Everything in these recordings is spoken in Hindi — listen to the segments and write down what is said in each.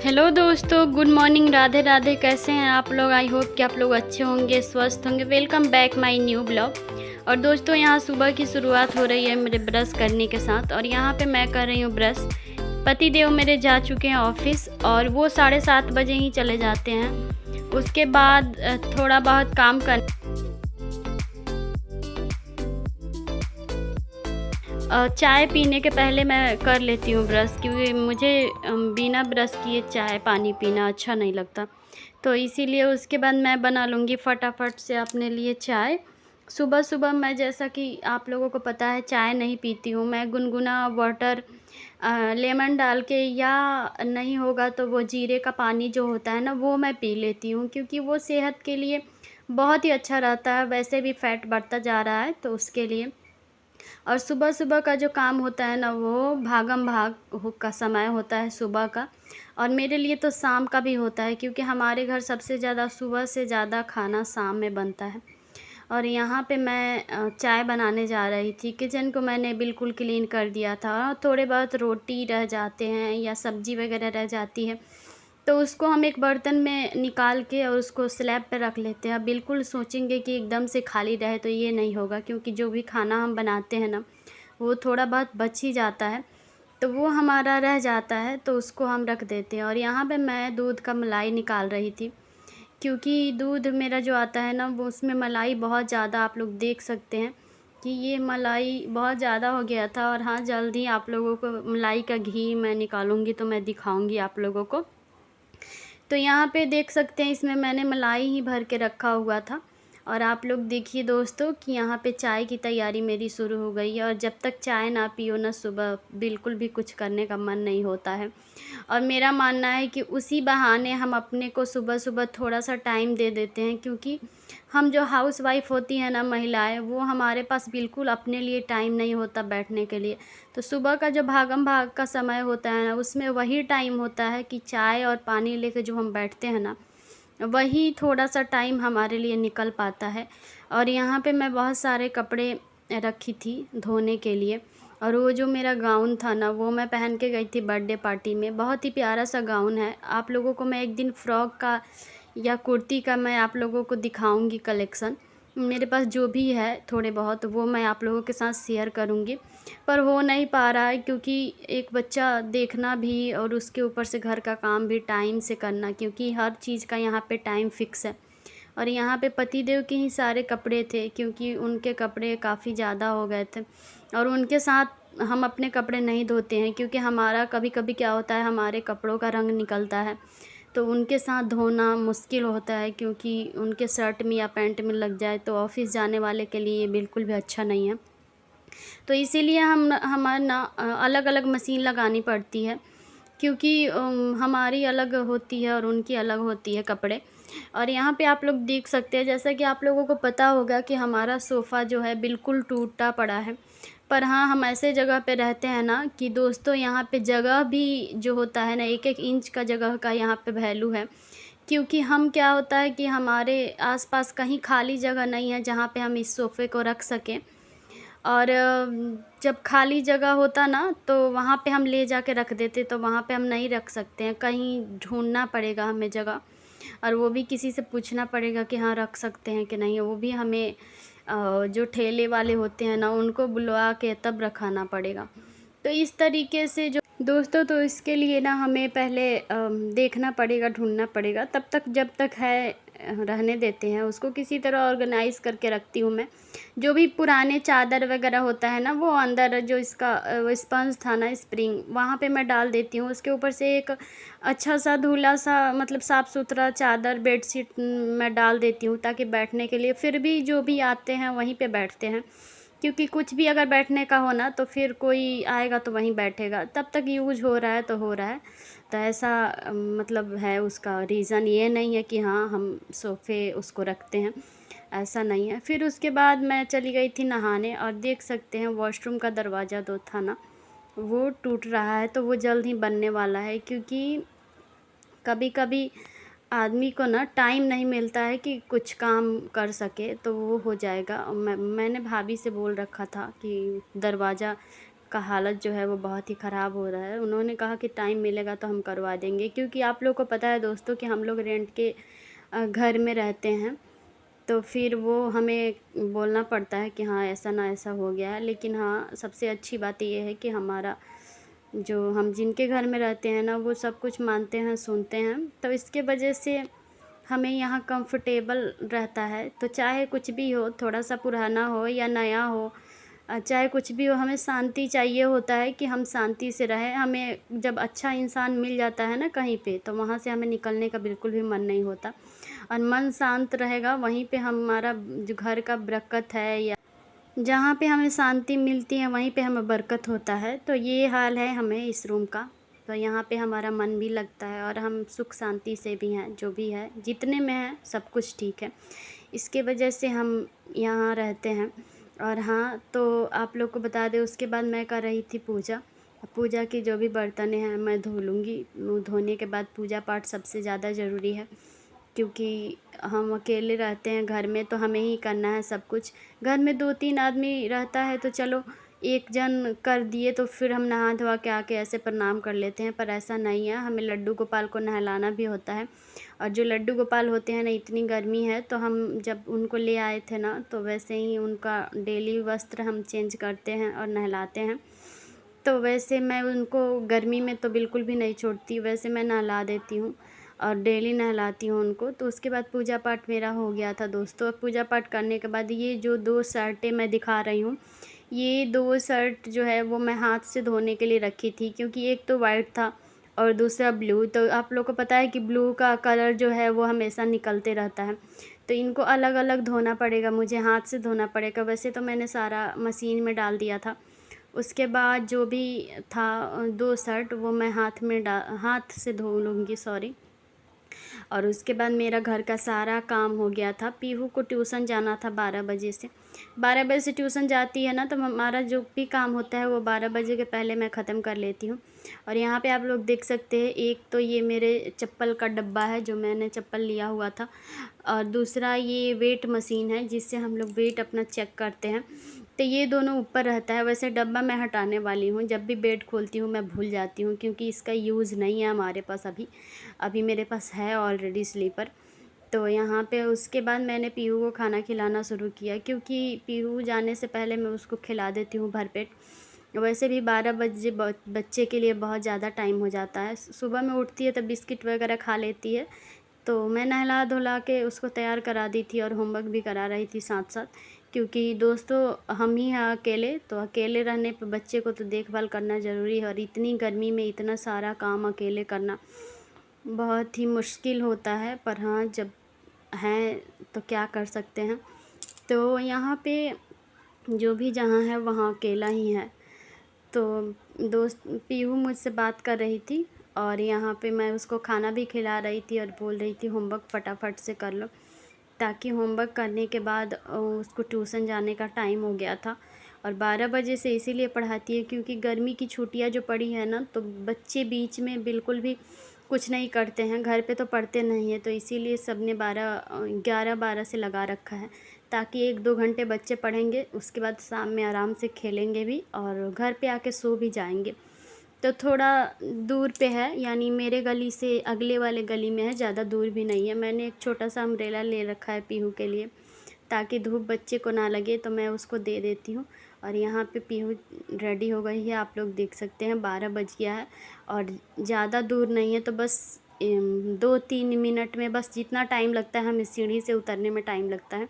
हेलो दोस्तों, गुड मॉर्निंग, राधे राधे। कैसे हैं आप लोग? आई होप कि आप लोग अच्छे होंगे, स्वस्थ होंगे। Welcome back my new blog. और दोस्तों, यहाँ सुबह की शुरुआत हो रही है मेरे ब्रश करने के साथ, और यहाँ पे मैं कर रही हूँ ब्रश। पतिदेव मेरे जा चुके हैं ऑफिस, और वो 7:30 बजे ही चले जाते हैं। उसके बाद थोड़ा बहुत काम कर चाय पीने के पहले मैं कर लेती हूँ ब्रश, क्योंकि मुझे बिना ब्रश किए चाय पानी पीना अच्छा नहीं लगता। तो इसीलिए उसके बाद मैं बना लूँगी फटाफट से अपने लिए चाय। सुबह सुबह मैं, जैसा कि आप लोगों को पता है, चाय नहीं पीती हूँ। मैं गुनगुना वाटर लेमन डाल के, या नहीं होगा तो वो जीरे का पानी जो होता है ना, वो मैं पी लेती हूँ, क्योंकि वो सेहत के लिए बहुत ही अच्छा रहता है। वैसे भी फैट बढ़ता जा रहा है, तो उसके लिए। और सुबह-सुबह का जो काम होता है ना, वो भागम-भाग हो का समय होता है सुबह का। और मेरे लिए तो शाम का भी होता है, क्योंकि हमारे घर सबसे ज़्यादा सुबह से ज़्यादा खाना शाम में बनता है। और यहाँ पे मैं चाय बनाने जा रही थी। किचन को मैंने बिल्कुल क्लीन कर दिया था। थोड़े बहुत रोटी रह जाते हैं या सब्ज़ी वग़ैरह रह जाती है, तो उसको हम एक बर्तन में निकाल के और उसको स्लैब पे रख लेते हैं। अब बिल्कुल सोचेंगे कि एकदम से खाली रहे, तो ये नहीं होगा, क्योंकि जो भी खाना हम बनाते हैं ना, वो थोड़ा बहुत बच ही जाता है। तो वो हमारा रह जाता है, तो उसको हम रख देते हैं। और यहाँ पे मैं दूध का मलाई निकाल रही थी, क्योंकि दूध मेरा जो आता है ना, वो उसमें मलाई बहुत ज़्यादा, आप लोग देख सकते हैं कि ये मलाई बहुत ज़्यादा हो गया था। और हाँ, जल्द ही आप लोगों को मलाई का घी मैं निकालूँगी तो मैं दिखाऊँगी आप लोगों को। तो यहाँ पे देख सकते हैं, इसमें मैंने मलाई ही भर के रखा हुआ था। और आप लोग देखिए दोस्तों कि यहाँ पे चाय की तैयारी मेरी शुरू हो गई है। और जब तक चाय ना पियो ना, सुबह बिल्कुल भी कुछ करने का मन नहीं होता है। और मेरा मानना है कि उसी बहाने हम अपने को सुबह-सुबह थोड़ा-सा टाइम दे देते हैं, क्योंकि हम जो हाउसवाइफ़ होती हैं ना महिलाएँ, वो हमारे पास बिल्कुल अपने लिए टाइम नहीं होता बैठने के लिए। तो सुबह का जो भागम-भाग का समय होता है ना, उसमें वही टाइम होता है कि चाय और पानी लेके जो हम बैठते हैं ना, वही थोड़ा-सा टाइम हमारे लिए निकल पाता है। और यहाँ पे मैं बहुत सारे कपड़े रखी थी धोने के लिए। और वो जो मेरा गाउन था ना, वो मैं पहन के गई थी बर्थडे पार्टी में। बहुत ही प्यारा-सा गाउन है। आप लोगों को मैं एक दिन फ्रॉक का या कुर्ती का मैं आप लोगों को दिखाऊँगी कलेक्शन। मेरे पास जो भी है थोड़े बहुत, वो मैं आप लोगों के साथ शेयर करूँगी। पर हो नहीं पा रहा है, क्योंकि एक बच्चा देखना भी और उसके ऊपर से घर का काम भी टाइम से करना, क्योंकि हर चीज़ का यहाँ पे टाइम फ़िक्स है। और यहाँ पे पतिदेव के ही सारे कपड़े थे, क्योंकि उनके कपड़े काफ़ी ज़्यादा हो गए थे। और उनके साथ हम अपने कपड़े नहीं धोते हैं, क्योंकि हमारा कभी-कभी क्या होता है, हमारे कपड़ों का रंग निकलता है। तो उनके साथ धोना मुश्किल होता है, क्योंकि उनके शर्ट में या पैंट में लग जाए तो ऑफ़िस जाने वाले के लिए ये बिल्कुल भी अच्छा नहीं है। तो इसीलिए हमारे ना अलग-अलग मशीन लगानी पड़ती है, क्योंकि हमारी अलग होती है और उनकी अलग होती है कपड़े। और यहाँ पे आप लोग देख सकते हैं, जैसा कि आप लोगों को पता होगा कि हमारा सोफ़ा जो है बिल्कुल टूटा पड़ा है। पर हाँ, हम ऐसे जगह पे रहते हैं ना कि दोस्तों, यहाँ पे जगह भी जो होता है ना, एक-एक इंच का जगह का यहाँ पे वैल्यू है। क्योंकि हम, क्या होता है कि हमारे आस-पास कहीं खाली जगह नहीं है जहाँ पे हम इस सोफ़े को रख सकें। और जब खाली जगह होता ना, तो वहाँ पे हम ले जाके रख देते, तो वहाँ पे हम नहीं रख सकते हैं, कहीं ढूँढना पड़ेगा हमें जगह। और वो भी किसी से पूछना पड़ेगा कि हाँ, रख सकते हैं कि नहीं। वो भी हमें जो ठेले वाले होते हैं ना, उनको बुलवा के तब रखाना पड़ेगा। तो इस तरीके से जो दोस्तों, तो इसके लिए ना हमें पहले देखना पड़ेगा, ढूँढना पड़ेगा। तब तक, जब तक है रहने देते हैं उसको, किसी तरह ऑर्गेनाइज़ करके रखती हूँ मैं। जो भी पुराने चादर वगैरह होता है ना, वो अंदर जो इसका वो स्पंज था ना, स्प्रिंग, वहाँ पे मैं डाल देती हूँ। उसके ऊपर से एक अच्छा-सा धुला-सा, मतलब साफ़-सुथरा चादर, बेडशीट मैं डाल देती हूँ, ताकि बैठने के लिए फिर भी जो भी आते हैं वहीं पे बैठते हैं। क्योंकि कुछ भी अगर बैठने का हो ना, तो फिर कोई आएगा तो वहीं बैठेगा। तब तक यूज़ हो रहा है तो हो रहा है। तो ऐसा मतलब है, उसका रीज़न ये नहीं है कि हाँ, हम सोफ़े उसको रखते हैं, ऐसा नहीं है। फिर उसके बाद मैं चली गई थी नहाने, और देख सकते हैं वॉशरूम का दरवाज़ा जो था ना, वो टूट रहा है। तो वो जल्द ही बनने वाला है, क्योंकि कभी-कभी आदमी को ना टाइम नहीं मिलता है कि कुछ काम कर सके, तो वो हो जाएगा। मैंने भाभी से बोल रखा था कि दरवाज़ा का हालत जो है वो बहुत ही ख़राब हो रहा है। उन्होंने कहा कि टाइम मिलेगा तो हम करवा देंगे, क्योंकि आप लोग को पता है दोस्तों कि हम लोग रेंट के घर में रहते हैं, तो फिर वो हमें बोलना पड़ता है कि हाँ ऐसा ना ऐसा हो गया है। लेकिन हाँ, सबसे अच्छी बात ये है कि हमारा जो हम जिनके घर में रहते हैं ना, वो सब कुछ मानते हैं, सुनते हैं, तो इसके वजह से हमें यहाँ कंफर्टेबल रहता है। तो चाहे कुछ भी हो, थोड़ा सा पुराना हो या नया हो, चाहे कुछ भी हो, हमें शांति चाहिए होता है कि हम शांति से रहें। हमें जब अच्छा इंसान मिल जाता है ना कहीं पे, तो वहाँ से हमें निकलने का बिल्कुल भी मन नहीं होता, और मन शांत रहेगा वहीं पे हमारा जो घर का बरकत है, या जहाँ पे हमें शांति मिलती है वहीं पे हमें बरकत होता है। तो ये हाल है हमें इस रूम का। तो यहाँ पे हमारा मन भी लगता है और हम सुख शांति से भी हैं, जो भी है जितने में है सब कुछ ठीक है। इसके वजह से हम यहाँ रहते हैं। और हाँ, तो आप लोग को बता दें, उसके बाद मैं कर रही थी पूजा। पूजा की जो भी बर्तन हैं मैं धो लूँगी। धोने के बाद पूजा पाठ सबसे ज़्यादा ज़रूरी है, क्योंकि हम अकेले रहते हैं घर में, तो हमें ही करना है सब कुछ। घर में 2-3 आदमी रहता है तो चलो एक जन कर दिए तो फिर हम नहा धोवा के आके ऐसे प्रणाम कर लेते हैं, पर ऐसा नहीं है। हमें लड्डू गोपाल को नहलाना भी होता है, और जो लड्डू गोपाल होते हैं ना, इतनी गर्मी है तो हम जब उनको ले आए थे ना, तो वैसे ही उनका डेली वस्त्र हम चेंज करते हैं और नहलाते हैं। तो वैसे मैं उनको गर्मी में तो बिल्कुल भी नहीं छोड़ती, वैसे मैं नहला देती हूँ और डेली नहलाती हूँ उनको। तो उसके बाद पूजा पाठ मेरा हो गया था दोस्तों। अब पूजा पाठ करने के बाद ये जो 2 शर्टें मैं दिखा रही हूँ, ये 2 शर्ट जो है वो मैं हाथ से धोने के लिए रखी थी, क्योंकि एक तो वाइट था और दूसरा ब्लू। तो आप लोग को पता है कि ब्लू का कलर जो है वो हमेशा निकलते रहता है, तो इनको अलग अलग धोना पड़ेगा, मुझे हाथ से धोना पड़ेगा। वैसे तो मैंने सारा मशीन में डाल दिया था। उसके बाद जो भी था 2 शर्ट वो मैं हाथ से धो लूँगी, सॉरी। और उसके बाद मेरा घर का सारा काम हो गया था। पीहू को ट्यूशन जाना था 12 बजे से। 12 बजे से ट्यूशन जाती है ना, तो हमारा जो भी काम होता है वो 12 बजे के पहले मैं ख़त्म कर लेती हूँ। और यहाँ पे आप लोग देख सकते हैं, एक तो ये मेरे चप्पल का डब्बा है जो मैंने चप्पल लिया हुआ था, और दूसरा ये वेट मशीन है जिससे हम लोग वेट अपना चेक करते हैं। तो ये दोनों ऊपर रहता है। वैसे डब्बा मैं हटाने वाली हूँ, जब भी बेड खोलती हूँ मैं भूल जाती हूँ, क्योंकि इसका यूज़ नहीं है हमारे पास अभी। अभी मेरे पास है ऑलरेडी स्लीपर। तो यहाँ पे उसके बाद मैंने पीहू को खाना खिलाना शुरू किया, क्योंकि पीहू जाने से पहले मैं उसको खिला देती हूँ भरपेट। वैसे भी 12 बजे बच्चे के लिए बहुत ज़्यादा टाइम हो जाता है। सुबह में उठती है तो बिस्किट वगैरह खा लेती है, तो मैं नहला धुला के उसको तैयार करा दी थी और होमवर्क भी करा रही थी साथ साथ। क्योंकि दोस्तों हम ही हैं अकेले, तो अकेले रहने पर बच्चे को तो देखभाल करना ज़रूरी है, और इतनी गर्मी में इतना सारा काम अकेले करना बहुत ही मुश्किल होता है। पर हाँ, जब हैं तो क्या कर सकते हैं। तो यहाँ पे जो भी जहाँ है वहाँ अकेला ही है। तो दोस्त पीहू मुझसे बात कर रही थी, और यहाँ पे मैं उसको खाना भी खिला रही थी और बोल रही थी होमवर्क फटाफट से कर लो, ताकि होमवर्क करने के बाद उसको ट्यूशन जाने का टाइम हो गया था। और 12 बजे से इसीलिए पढ़ाती है क्योंकि गर्मी की छुट्टियां जो पड़ी है ना, तो बच्चे बीच में बिल्कुल भी कुछ नहीं करते हैं, घर पे तो पढ़ते नहीं हैं, तो इसीलिए सब ने 11-12 से लगा रखा है, ताकि 1-2 घंटे बच्चे पढ़ेंगे, उसके बाद शाम में आराम से खेलेंगे भी और घर पे आके सो भी जाएंगे। तो थोड़ा दूर पे है, यानी मेरे गली से अगले वाले गली में है, ज़्यादा दूर भी नहीं है। मैंने एक छोटा सा अम्ब्रेला ले रखा है पीहू के लिए, ताकि धूप बच्चे को ना लगे, तो मैं उसको दे देती हूँ। और यहाँ पे पीहू रेडी हो गई है, आप लोग देख सकते हैं 12 बज गया है, और ज़्यादा दूर नहीं है, तो बस 2-3 मिनट में, बस जितना टाइम लगता है हमें सीढ़ी से उतरने में टाइम लगता है,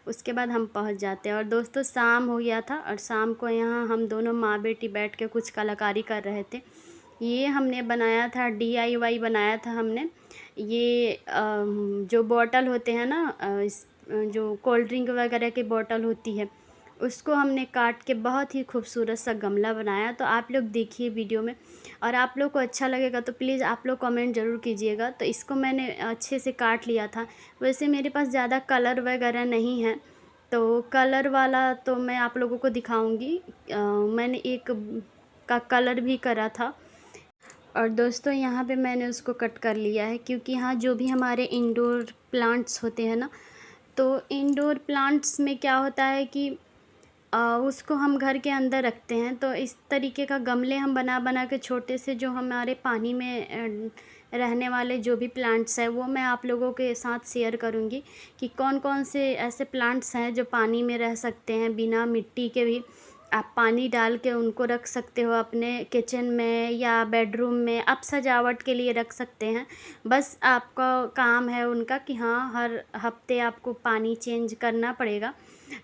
उसके बाद हम पहुंच जाते हैं। और दोस्तों शाम हो गया था, और शाम को यहाँ हम दोनों माँ बेटी बैठ के कुछ कलाकारी कर रहे थे। ये हमने बनाया था, DIY बनाया था हमने। ये जो बॉटल होते हैं ना, जो कोल्ड ड्रिंक वगैरह की बॉटल होती है, उसको हमने काट के बहुत ही खूबसूरत सा गमला बनाया। तो आप लोग देखिए वीडियो में, और आप लोग को अच्छा लगेगा तो प्लीज़ आप लोग कमेंट ज़रूर कीजिएगा। तो इसको मैंने अच्छे से काट लिया था। वैसे मेरे पास ज़्यादा कलर वगैरह नहीं है, तो कलर वाला तो मैं आप लोगों को दिखाऊंगी। मैंने एक का कलर भी करा था। और दोस्तों यहाँ पे मैंने उसको कट कर लिया है, क्योंकि यहाँ जो भी हमारे इंडोर प्लांट्स होते हैं ना, तो इंडोर प्लांट्स में क्या होता है कि उसको हम घर के अंदर रखते हैं। तो इस तरीके का गमले हम बना बना के छोटे से जो हमारे पानी में रहने वाले जो भी प्लांट्स हैं वो मैं आप लोगों के साथ शेयर करूँगी कि कौन कौन से ऐसे प्लांट्स हैं जो पानी में रह सकते हैं बिना मिट्टी के भी। आप पानी डाल के उनको रख सकते हो अपने किचन में या बेडरूम में, आप सजावट के लिए रख सकते हैं। बस आपका काम है उनका कि हाँ, हर हफ्ते आपको पानी चेंज करना पड़ेगा।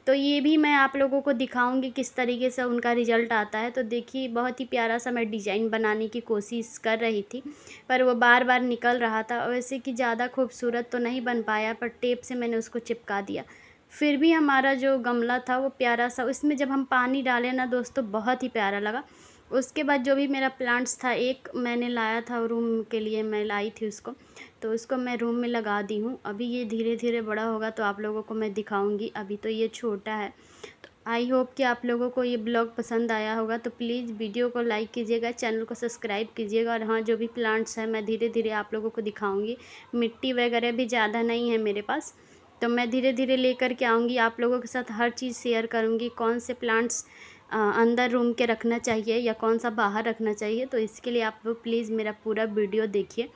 तो ये भी मैं आप लोगों को दिखाऊंगी किस तरीके से उनका रिज़ल्ट आता है। तो देखिए, बहुत ही प्यारा सा मैं डिज़ाइन बनाने की कोशिश कर रही थी, पर वो बार बार निकल रहा था। वैसे कि ज़्यादा खूबसूरत तो नहीं बन पाया, पर टेप से मैंने उसको चिपका दिया। फिर भी हमारा जो गमला था वो प्यारा सा, उसमें जब हम पानी डाले ना दोस्तों, बहुत ही प्यारा लगा। उसके बाद जो भी मेरा प्लांट्स था, एक मैंने लाया था रूम के लिए, मैं लाई थी उसको, तो उसको मैं रूम में लगा दी हूँ। अभी ये धीरे धीरे बड़ा होगा तो आप लोगों को मैं दिखाऊंगी, अभी तो ये छोटा है। तो आई होप कि आप लोगों को ये ब्लॉग पसंद आया होगा। तो प्लीज़ वीडियो को लाइक कीजिएगा, चैनल को सब्सक्राइब कीजिएगा। और हाँ, जो भी प्लांट्स हैं मैं धीरे धीरे आप लोगों को दिखाऊंगी। मिट्टी वगैरह भी ज़्यादा नहीं है मेरे पास, तो मैं धीरे धीरे लेकर के आऊँगी, आप लोगों के साथ हर चीज़ शेयर करूँगी। कौन से प्लांट्स अंदर रूम के रखना चाहिए या कौन सा बाहर रखना चाहिए। तो इसके लिए आप लोग प्लीज़ मेरा पूरा वीडियो देखिए।